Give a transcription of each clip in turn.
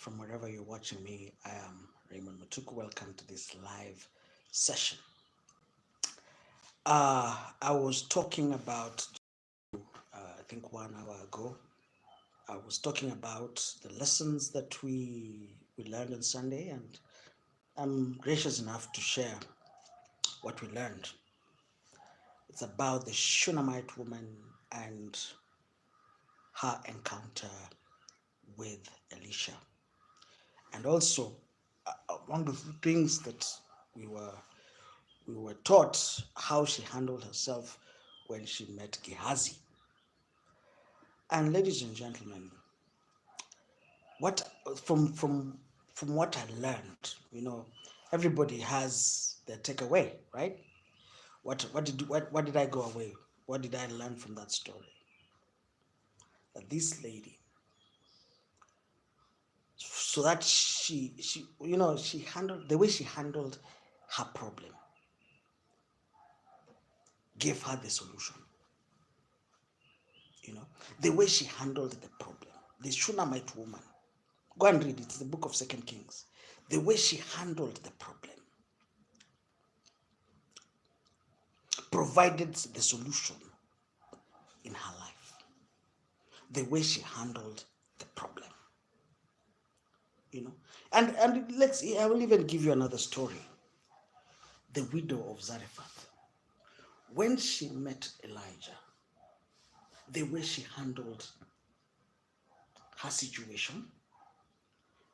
from wherever you're watching me. I am Raymond Mutuku. Welcome to this live session. I was talking about, I think 1 hour ago, I was talking about the lessons that we learned on Sunday, and I'm gracious enough to share what we learned. It's about the Shunammite woman and her encounter with Elisha. And also, one of the things that we were we were taught how she handled herself when she met Gehazi. And ladies and gentlemen, what from what I learned, everybody has their takeaway, right? What did I go away? What did I learn from that story? That this lady, so that she handled the way she handled her problem, gave her the solution. The way she handled the problem, the Shunammite woman. Go and read it. It's the book of Second Kings. The way she handled the problem provided the solution in her life. The way she handled the problem. And I will even give you another story. The widow of Zarephath. When she met Elijah, the way she handled her situation,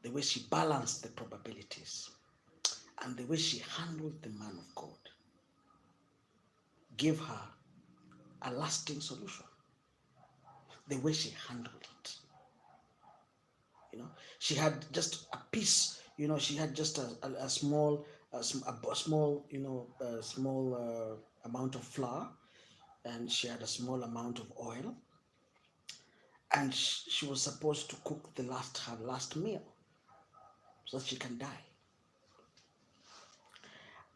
the way she balanced the probabilities, and the way she handled the man of God gave her a lasting solution. The way she handled it. She had just a piece, she had just a small, amount of flour, and she had a small amount of oil, and she was supposed to cook her last meal so that she can die.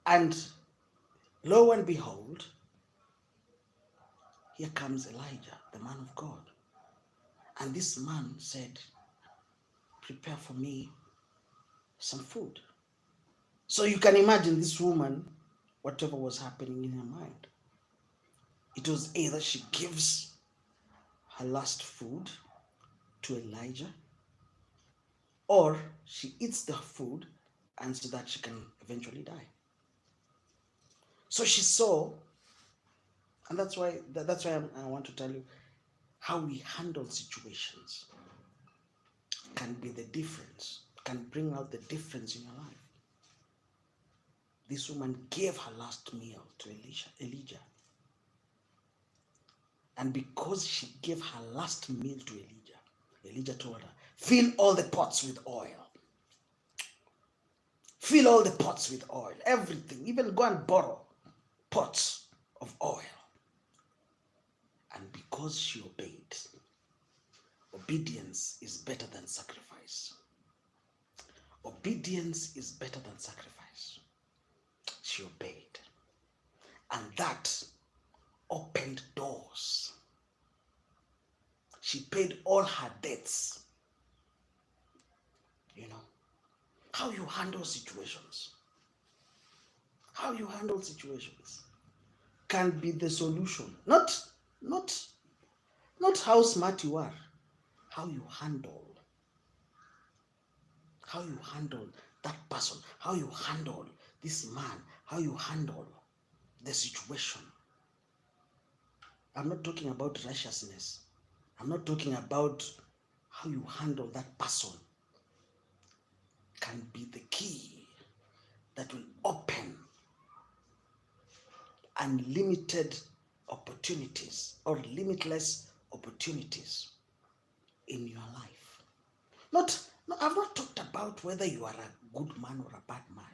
And lo and behold, here comes Elijah, the man of God. And this man said, prepare for me some food. So you can imagine this woman, whatever was happening in her mind. It was either she gives her last food to Elijah, or she eats the food and so that she can eventually die. So she saw, and that's why I want to tell you how we handle situations can be the difference, can bring out the difference in your life. This woman gave her last meal to Elijah. And because she gave her last meal to Elijah told her, fill all the pots with oil. Fill all the pots with oil. Everything. Even go and borrow pots of oil. And because she obeyed, obedience is better than sacrifice. Obedience is better than sacrifice. She obeyed. And that opened doors. She paid all her debts. How you handle situations. How you handle situations can be the solution. Not how smart you are. How you handle that person. How you handle this man. How you handle the situation. I'm not talking about righteousness. I'm not talking about how you handle that person. Can be the key that will open unlimited opportunities or limitless opportunities in your life. I've not talked about whether you are a good man or a bad man.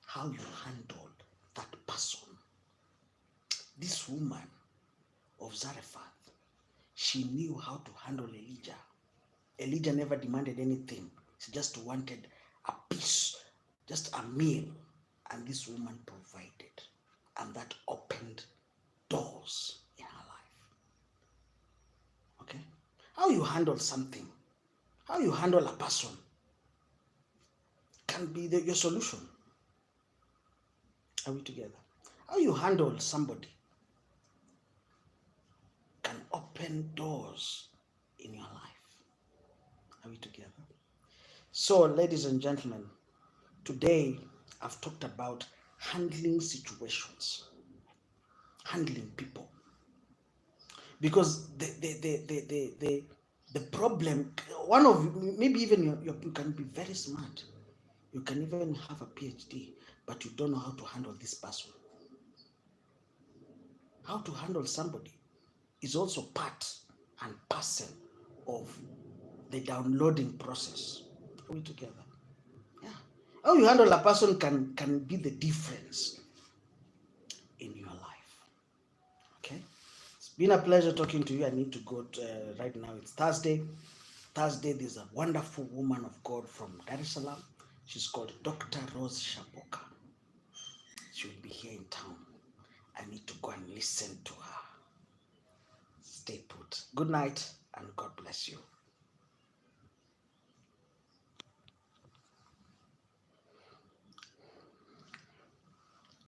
How you handle that person. This woman of Zarephath, she knew how to handle Elijah. Elijah never demanded anything. She just wanted a piece, just a meal. And this woman provided. And that opened doors in her life. Okay? How you handle something, how you handle a person can be your solution. Are we together? How you handle somebody can open doors in your life. Are we together? So, ladies and gentlemen, today I've talked about handling situations, handling people. Because the problem, one of, maybe even you can be very smart. You can even have a PhD, but you don't know how to handle this person. How to handle somebody is also part and parcel of the downloading process. Are we together? Yeah. How you handle a person can be the difference in your life. Okay. It's been a pleasure talking to you. I need to go right now. It's Thursday. There's a wonderful woman of God from Dar es Salaam. She's called Dr. Rose Shapoka. She will be here in town. I need to go and listen to her. Stay put. Good night and God bless you.